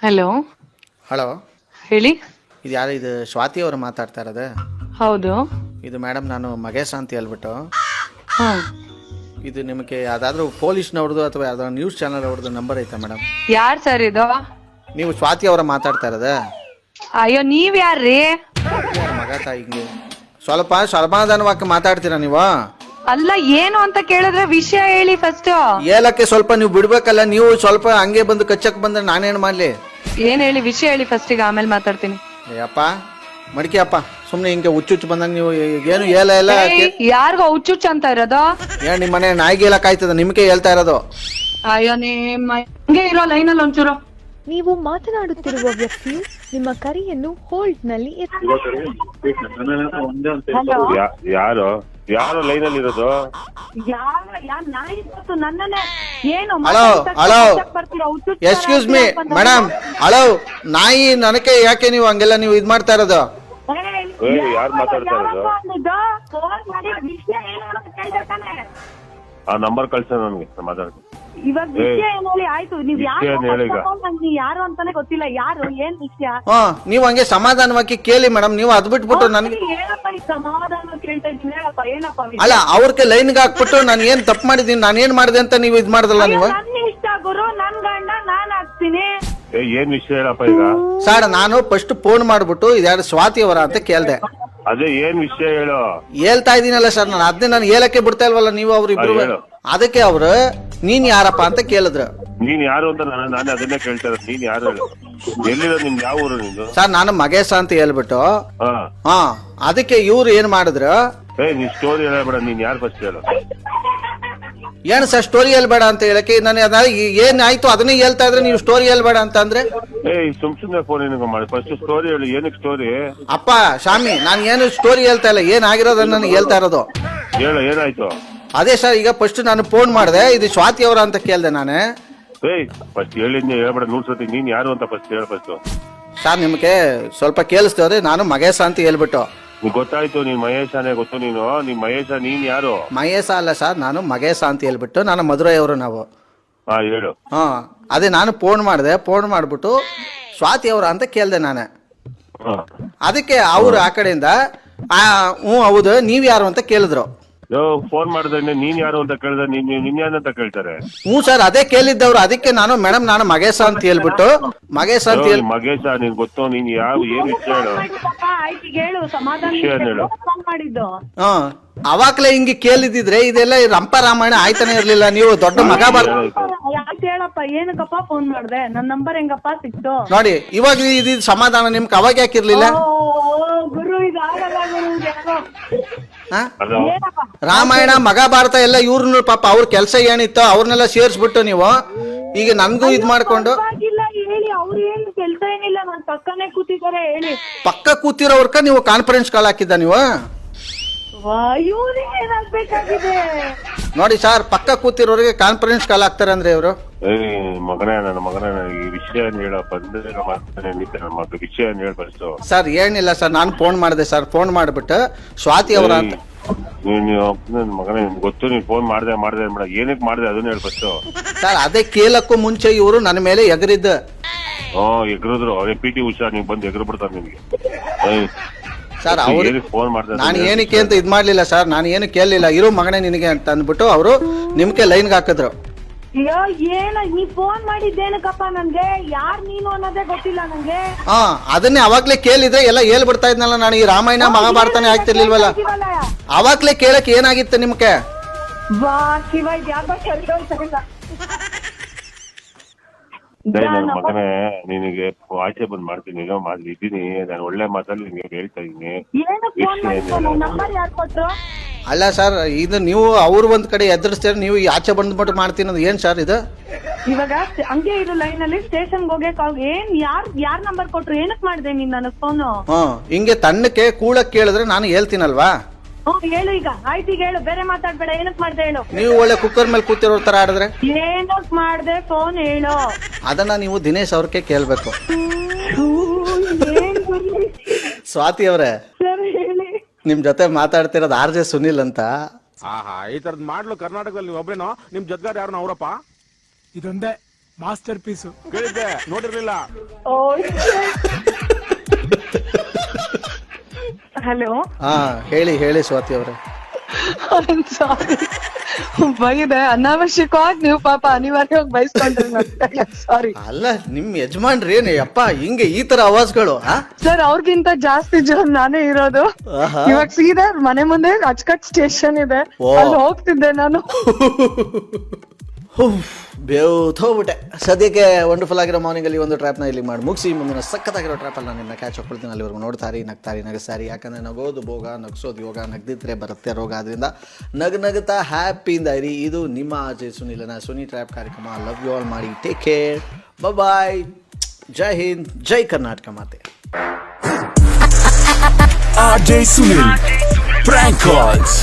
Hello. Hello, ಹೇಳಿ. ಇದು ಯಾರು? ಇದು ಸ್ವಾತಿ ಅವರು ಮಾತಾಡ್ತಾ ಇರೋದು? ಹೌದು. ಇದು ಮೇಡಮ್, ನಾನು ಮಗೇಶ ಅಂತ ಹೇಳ್ಬಿಟ್ಟು. ಹಾಂ. ಇದು ನಿಮಗೆ ಯಾವುದಾದ್ರೂ ಪೊಲೀಸ್ನವ್ರದ್ದು ಅಥವಾ ಯಾವ್ದಾದ್ರು ನ್ಯೂಸ್ ಚಾನಲ್ ಅವ್ರದ್ದು ನಂಬರ್ ಐತಾ ಮೇಡಮ್? ಯಾರು ಸರ್ ಇದು? ನೀವು ಸ್ವಾತಿ ಅವರ ಮಾತಾಡ್ತಾ ಇರೋದು? ಅಯ್ಯೋ, ನೀವ್ ಯಾರ್ರೀ? ಮಗ ತಾಯಿಗೆ ಸ್ವಲ್ಪ ಸಮಾಧಾನವಾಗಿ ಮಾತಾಡ್ತೀರಾ ನೀವು? ಅಲ್ಲ, ಏನು ಅಂತ ಕೇಳಿದ್ರೆ ವಿಷಯ ಹೇಳಿ ಫಸ್ಟ್. ಹೇಳಕ್ಕೆ ಸ್ವಲ್ಪ ನೀವು ಬಿಡ್ಬೇಕಲ್ಲ. ನೀವು ಸ್ವಲ್ಪ ಹಂಗೆ ಬಂದು ಕಚ್ಚಕ್ ಬಂದ್ರೆ ನಾನೇನು ಮಾಡ್ಲಿ? ಏನ್ ಹೇಳಿ, ವಿಷಯ ಹೇಳಿ ಫಸ್ಟಿಗೆ, ಆಮೇಲೆ ಮಾತಾಡ್ತೀನಿ. ಅಪ್ಪ ಮಡಿಕೆ ಅಪ್ಪ, ಸುಮ್ನೆ ಹಿಂಗೆ ಹುಚ್ಚುಚ್ಚು ಬಂದಂಗ ನೀವು ಏನು ಹೇಳ ಎಲ್ಲ. ಯಾರಿಗೋ ಹುಚ್ಚುಚ್ಚ ಅಂತ ಇರೋದು? ಏನ್ ನಿಮ್ಮ ಮನೆ ನಾಯಿಗೆ ಹೇಳಕ್ ಆಯ್ತದ? ನಿಮ್ಗೆ ಹೇಳ್ತಾ ಇರೋದು. ಅಯ್ಯೋ, ಹಂಗೆ ಇರೋ ಲೈನಲ್ಲಿ ಒಂಚೂರು. ನೀವು ಮಾತನಾಡುತ್ತಿರುವ ವ್ಯಕ್ತಿಯು ನಿಮ್ಮ ಕರೆಯನ್ನು ಹೋಲ್ಡ್ ನಲ್ಲಿ ಯಾರು ಯಾರು ಲೈನ್ ಅಲ್ಲಿ ಇರೋದು? Hello hello, excuse me madam. Hello, ನಾಯಿ ನನಗೆ ಯಾಕೆ ನೀವು ಹಂಗೆಲ್ಲ ನೀವು ಇದ್ ಮಾಡ್ತಾ ಇರೋದು? ಯಾರು ಮಾತಾಡ್ತಾ ಇರೋದು? ಆ ನಂಬರ್ ಕಳ್ಸ ನನ್ಗೆ, ಮಾತಾಡ್ತೀನಿ. ಇವಾಗ ವಿಷಯ ಏನ್ ಹೇಳಿ? ಆಯ್ತು, ನೀವ್ ಯಾರು ಅಂತಾನೆ ಗೊತ್ತಿಲ್ಲ. ಯಾರು, ಏನ್ ವಿಷಯ? ನೀವು ಹಂಗೆ ಸಮಾಧಾನವಾಗಿ ಕೇಳಿ ಮೇಡಮ್. ನೀವು ಅದ್ ಬಿಟ್ಬಿಟ್ಟು ನನ್ಗೆ ಏನಪ್ಪ ಈ ಸಮಾಧಾನ ಕೇಳ್ತಾ ಇದ್ದೀನಿ? ಹೇಳಪ್ಪ, ಏನಪ್ಪ ವಿಷಯ? ಅಲ್ಲ, ಅವ್ರಿಗೆ ಲೈನ್ಗೆ ಹಾಕ್ಬಿಟ್ಟು ನಾನು ಏನ್ ತಪ್ಪು ಮಾಡಿದೀನಿ, ನಾನು ಏನ್ ಮಾಡಿದೆ ಅಂತ ನೀವು ಇದ್ ಮಾಡ್ದಲ್ಲ ನೀವು? ನನ್ ಇಷ್ಟ ಗುರು, ನನ್ ಗಂಡ ನಾನ್ ಹಾಕ್ತೀನಿ. ಏನ್ ವಿಷಯ ಹೇಳಪ್ಪ ಈಗ? ಸರ್, ನಾನು ಫಸ್ಟ್ ಫೋನ್ ಮಾಡ್ಬಿಟ್ಟು ಇದ್ಯಾರು ಸ್ವಾತಿ ಅವರ ಅಂತ ಕೇಳ್ದೆ. ಅದೇ ಏನ್ ವಿಷಯ ಹೇಳು? ಹೇಳ್ತಾ ಇದೀನಲ್ಲ ಸರ್, ನಾನು ಅದನ್ನೇ ನಾನು ಹೇಳಕ್ಕೆ ಬಿಡ್ತಾ ಇಲ್ವಲ್ಲ ನೀವು ಅವ್ರು ಇಬ್ರು. ಅದಕ್ಕೆ ಅವ್ರು ನೀನ್ ಯಾರಪ್ಪ ಅಂತ ಕೇಳಿದ್ರು. ನೀನ್ ಯಾರು ಅಂತ ನಾನೇ ಅದನ್ನೇ ಕೇಳ್ತಾ ಇರೋದು. ನೀನ್ ಯಾರು ಹೇಳು? ಎಲ್ಲಿರೋ ನಿಮ್ದು? ಯಾವ ಊರು ನಿಮ್ದು? ಸರ್, ನಾನು ಮಗೇಶ ಅಂತ ಹೇಳ್ಬಿಟ್ಟು. ಹಾ, ಅದಕ್ಕೆ ಇವ್ರು ಏನ್ ಮಾಡಿದ್ರು? ನೀನ್ ಸ್ಟೋರಿ ಹೇಳಬೇಡ, ನೀನ್ ಯಾರು ಫಸ್ಟ್ ಹೇಳು. ಏನ್ ಸರ್ ಸ್ಟೋರಿ ಹೇಳ್ಬೇಡ ಅಂತ ಹೇಳಕ್ಕೆ? ನಾನು ಏನ್ ಆಯ್ತು ಅದನ್ನೇ ಹೇಳ್ತಾ ಇದ್ರೆ ನೀವು ಸ್ಟೋರಿ ಹೇಳ್ಬೇಡ ಅಂತ ಅಂದ್ರೆ? ಸುಮ್ನೆ ಫೋನ್ ಏನಕ್ಕೆ ಮಾಡಿ? ಫಸ್ಟ್ ಸ್ಟೋರಿ ಹೇಳು. ಏನಕ್ಕೆ ಸ್ಟೋರಿ? ಅಪ್ಪ ಸ್ವಾಮಿ, ನಾನು ಏನು ಸ್ಟೋರಿ ಹೇಳ್ತಾ ಇಲ್ಲ, ಏನ್ ಆಗಿರೋದನ್ನ ನಾನು ಹೇಳ್ತಾ ಇರೋದು. ಹೇಳು, ಏನಾಯ್ತು? ಅದೇ ಸರ್, ಈಗ ಫಸ್ಟ್ ನಾನು ಫೋನ್ ಮಾಡಿದೆ, ಇದು ಸ್ವಾತಿ ಅವರ ಅಂತ ಕೇಳ್ದೆ ನಾನೇ. ಫಸ್ಟ್ ಹೇಳಿದ್ನಿ ಹೇಳ್ಬೇಡ, ನೂರ್ಸತಿ. ನೀನ್ ಯಾರು ಅಂತ ಫಸ್ಟ್ ಹೇಳ. ಫಸ್ಟ್ ಸರ್, ನಿಮ್ಗೆ ಸ್ವಲ್ಪ ಕೇಳಿಸ್ತವ್ರಿ, ನಾನು ಮಗೇಶ ಅಂತ ಹೇಳ್ಬಿಟ್ಟು. ಗೊತ್ತಾಯ್ತು, ನೀನ್ ಮಹೇಶನೇ ಗೊತ್ತು. ನೀನ್ ಮಹೇಶ, ನೀನ್ ಯಾರು? ಮಹೇಶ ಅಲ್ಲ ಸರ್, ನಾನು ಮಗೇಶ ಅಂತ ಹೇಳ್ಬಿಟ್ಟು. ನಾನು ಮಧುರೈ ಅವರು ನಾವು. ಹೇಳು. ಅದೇ ನಾನು ಫೋನ್ ಮಾಡಿದೆ, ಫೋನ್ ಮಾಡ್ಬಿಟ್ಟು ಸ್ವಾತಿ ಅವರ ಅಂತ ಕೇಳ್ದೆ ನಾನೇ. ಅದಕ್ಕೆ ಅವ್ರು ಆ ಕಡೆಯಿಂದ ಹ್ಞೂ ಹೌದು, ನೀವ್ ಯಾರು ಅಂತ ಕೇಳಿದ್ರು. ಫೋನ್ ಮಾಡಿದ್ರೆ ನೀನ್ ಯಾರು ಅಂತ ಕೇಳಿದ್ರೆ ನಿನ್ ಯಾರಂತ ಕೇಳ್ತಾರೆ. ಹ್ಞೂ ಸರ್, ಅದೇ ಕೇಳಿದ್ದವ್ರು. ಅದಕ್ಕೆ ನಾನು ಮೇಡಮ್, ನಾನು ಮಗೇಶ ಅಂತ ಹೇಳ್ಬಿಟ್ಟು ಮಗೇಶ ಅಂತ ಹೇಳಿ. ಮಗೇಶ, ನೀನ್ ಗೊತ್ತು, ನೀನ್ ಯಾವ ಏನ್ ವಿಷಯ ಹೇಳು? ಹೇಳು, ಸಮಾಧಾನ ಮಾಡಿದ್ದು. ಅವಾಗ್ಲೇ ಹಿಂಗೆ ಕೇಳಿದಿದ್ರೆ ಇದೆಲ್ಲ ರಂಪ ರಾಮಾಯಣ ಆಯ್ತಾನೆ ಇರ್ಲಿಲ್ಲ. ನೀವು ದೊಡ್ಡ ಮಗ ಯಾಕೆ ಹೇಳಪ್ಪ, ಏನಕ್ಕಪ್ಪ ಫೋನ್ ಮಾಡ್ದೆ? ನನ್ ನಂಬರ್ ಹೆಂಗಪ್ಪ ಸಿಕ್ತು? ನೋಡಿ, ಇವಾಗ ಇದು ಸಮಾಧಾನ ನಿಮ್ಗೆ ಅವಾಗ ಯಾಕಿರ್ಲಿಲ್ಲ? ಗುರು, ಇದಾಗಲ್ಲ ಗುರು. ರಾಮಾಯಣ ಮಹಾಭಾರತ ಎಲ್ಲ ಇವ್ರನ್ನ ಪಾಪ ಅವ್ರ ಕೆಲಸ ಏನಿತ್ತೋ ಅವ್ರನ್ನೆಲ್ಲ ಸೇರ್ಸ್ಬಿಟ್ಟು ನೀವು ಈಗ ನನ್ಗೂ ಇದ್ ಮಾಡ್ಕೊಂಡು. ಹೇಳಿ, ಅವ್ರು ಏನು ಕೆಲ್ಸ ಏನಿಲ್ಲ, ನನ್ ಪಕ್ಕನೆ ಕೂತಿದ್ದಾರೆ. ಹೇಳಿ. ಪಕ್ಕ ಕೂತಿರೋರ್ಕ ನೀವು ಕಾನ್ಫರೆನ್ಸ್ ಕಾಲ್ ಹಾಕಿದ್ದ ನೀವು? ಇವ್ರಿಗೆ ಏನಾಗ್ಬೇಕಾಗಿದೆ? ನೋಡಿ ಸರ್, ಪಕ್ಕ ಕೂತಿರೋರಿಗೆ ಕಾನ್ಫರೆನ್ಸ್ ಕಾಲ್ ಹಾಕ್ತಾರೆ ಅಂದ್ರೆ ಇವರು. ಮಗನೇ, ನನ್ನ ಮಗನೇ, ಈ ವಿಷಯ ಹೇಳ. ಬಂದ ವಿಷಯ ಹೇಳ ಫಸ್ಟ್. ಸರ್, ಏನಿಲ್ಲ ಸರ್, ನಾನು ಫೋನ್ ಮಾಡಿದೆ ಸರ್. ಫೋನ್ ಮಾಡ್ಬಿಟ್ಟು ಸ್ವಾತಿ ಅವರ ಅಂತ. ಮಗನೇ, ಗೊತ್ತು ನೀನ್ ಫೋನ್ ಮಾಡ್ದೆ ಮೇಡ. ಏನಕ್ಕೆ ಮಾಡ್ದೆ ಅದನ್ನ ಹೇಳ ಫಸ್ಟ್. ಸರ್, ಅದೇ ಕೇಳಕ್ಕೂ ಮುಂಚೆ ಇವರು ನನ್ನ ಮೇಲೆ ಎಗರಿದ್ದ. ಎಗರಿದ್ರು. ಅವರೇ ಪಿ ಟಿ ಉಷಾ, ನೀವ್ ಬಂದು ಎಗರು ಬಿಡ್ತಾರೆ ನಿಮ್ಗೆ. ಸರ್, ಅವ್ರು ಫೋನ್ ಮಾಡ್ದೆ. ನಾನು ಏನಕ್ಕೆ ಅಂತ ಇದ್ ಮಾಡ್ಲಿಲ್ಲ ಸರ್. ನಾನು ಏನು ಕೇಳಲಿಲ್ಲ. ಇರೋ ಮಗನೇ ನಿನಗೆ ಅಂತ ಅಂದ್ಬಿಟ್ಟು ಅವರು ನಿಮ್ಗೆ ಲೈನ್ಗೆ ಹಾಕಿದ್ರು. ಏನ ನೀ ಫೋನ್ ಮಾಡಿದ್ದೇನಕ್ಕಪ್ಪ? ನನ್ಗೆ ಯಾರ್ ನೀನು ಅನ್ನೋದೇ ಗೊತ್ತಿಲ್ಲ ನಂಗೆ. ಅದನ್ನೇ ಅವಾಗ್ಲೇ ಕೇಳಿದ್ರೆ ಎಲ್ಲ ಹೇಳ್ಬಿಡ್ತಾ ಇದ್ನಲ್ಲ ನಾನು. ಈ ರಾಮಾಯಣ ಮಹಾಭಾರತನೇ ಆಗ್ತಿರ್ಲಿಲ್ವಲ್ಲ. ಅವಾಗ್ಲೇ ಕೇಳಕ್ ಏನಾಗಿತ್ತು ನಿಮ್ಗೆ? ನನ್ನ ಮಗನೇ, ನಿನಗೆ ಆಚೆ ಬಂದ್ ಮಾಡ್ತೀನಿ. ಇದ್ದೀನಿ, ನಾನು ಒಳ್ಳೆ ಮಾತಲ್ಲಿ ನಿನ್ಗೆ ಹೇಳ್ತಾ ಇದೀನಿ. ಅಲ್ಲ ಸರ್, ಇದು ನೀವು ಅವ್ರು ಒಂದ್ ಕಡೆ ಎದುರಿಸ್ತೀರ, ನೀವು ಆಚೆ ಬಂದ್ಬಿಟ್ಟು ಮಾಡ್ತೀನಿ ಏನ್ ಸರ್ ಇದು? ಇವಾಗ ಹಂಗೆ ಇರು ಲೈನ್ ಅಲ್ಲಿ. ಸ್ಟೇಷನ್ ಹೋಗಕ್ ಏನ್ ಯಾರ್ ನಂಬರ್ ಕೊಟ್ರು? ಏನಕ್ ಮಾಡಿದೆ ನೀನ್ ನನಗ್ ಫೋನು? ಹಿಂಗೆ ತಣ್ಣಕ್ಕೆ ಕೂಳಕ್ ಕೇಳಿದ್ರೆ ನಾನು ಹೇಳ್ತೀನಲ್ವಾ? ಹೇಳು ಈಗ. ಆಯ್ತು, ಈಗ ಹೇಳು, ಬೇರೆ ಮಾತಾಡ್ಬೇಡ. ಏನಕ್ ಮಾಡ್ದೆ ಹೇಳು? ನೀವು ಒಳ್ಳೆ ಕುಕ್ಕರ್ ಮೇಲೆ ಕೂತಿರೋ ತರ ಆಡಿದ್ರೆ. ಏನಕ್ ಮಾಡ್ದೆ ಫೋನ್? ಹೇಳು. ಅದನ್ನ ನೀವು ದಿನೇಶ್ ಅವ್ರಿಗೆ ಕೇಳ್ಬೇಕು. ಸ್ವಾತಿ ಅವರೇ, ನಿಮ್ ಜೊತೆ ಮಾತಾಡ್ತಿರೋದು ಆರ್ ಜೆ ಸುನಿಲ್ ಅಂತ. ಈ ತರದ್ ಮಾಡ್ಲು ಕರ್ನಾಟಕದಲ್ಲಿ ನೀವು ಒಬ್ರೇನೋ? ನಿಮ್ ಜೊತೆಗಾರ ಯಾರು ಅವರಪ್ಪ? ಇದೊಂದೇ ಮಾಸ್ಟರ್ ಪೀಸು. ಕೇಳಿದ್ದೆ ನೋಡಿರ್ಲಿಲ್ಲ. ಹಲೋ. ಹಾ ಹೇಳಿ ಸ್ವಾತಿ ಅವರೇ. ಸಾರಿ ಬೈದೆ ಅನಾವಶ್ಯಕವಾಗಿ ನೀವು ಪಾಪ ಅನಿವಾರ್ಯವಾಗಿ ಬಯಸ್ಕೊಂಡ್ರಿ ಸಾರಿ. ಅಲ್ಲ ನಿಮ್ ಯಜಮಾನ್ರಿ ಏನ್ ಯಪ್ಪ ಹಿಂಗೆ ಈ ತರ ಆವಾಜ್ಗಳು? ಸರ್ ಅವ್ರಿಗಿಂತ ಜಾಸ್ತಿ ಜನ ನಾನೇ ಇರೋದು. ಆಹಾ. ಇವಾಗ ಸೀದಾ ಮನೆ ಮುಂದೆ ಅಚ್ಕಟ್ ಸ್ಟೇಷನ್ ಇದೆ, ಓ. ಅಲ್ಲಿ ಹೋಗ್ತಿದ್ದೆ ನಾನು. ಬೇವ್ತೋಗ್ಬಿಟ್ಟೆ. ಸದ್ಯಕ್ಕೆ ವಂಡರ್ಫುಲ್ ಆಗಿರೋ ಮಾರ್ನಿಂಗ್ ಅಲ್ಲಿ ಒಂದು ಟ್ರ್ಯಾಪ್ ನ ಇಲ್ಲಿ ಮಾಡಿ ಮುಗಿಸಿ ಮುಂದಿನ ಸಖತ್ತಾಗಿರೋ ಟ್ರ್ಯಾಪ್ ಅಲ್ಲಿ ನಾನು ನಿನ್ನ ಕ್ಯಾಚ್ ಹಾಕೊಳ್ತೀನಿ. ಅಲ್ಲಿವರೆಗೂ ನೋಡ್ತಾರಿ, ನಗ್ತಾರಿ, ನಗಸಾರಿ. ಯಾಕಂದ್ರೆ ನಗೋದು ಭೋಗ, ನಗ್ಸೋದು ಯೋಗ, ನಗ್ದಿದ್ರೆ ಬರುತ್ತೆ ರೋಗ. ಆದ್ರಿಂದ ನಗ್ತಾ ಹ್ಯಾಪಿಯಿಂದ ಇರಿ. ಇದು ನಿಮ್ಮ ಅಜಯ್ ಸುನಿಲನ ಸುನಿ ಟ್ರ್ಯಾಪ್ ಕಾರ್ಯಕ್ರಮ. ಲವ್ ಯು ಆಲ್ ಮಾಡಿ. ಟೇಕ್ ಕೇರ್, ಬಾಯ್, ಜೈ ಹಿಂದ್, ಜೈ ಕರ್ನಾಟಕ ಮಾತೆ. RJ Sunil Prank Calls.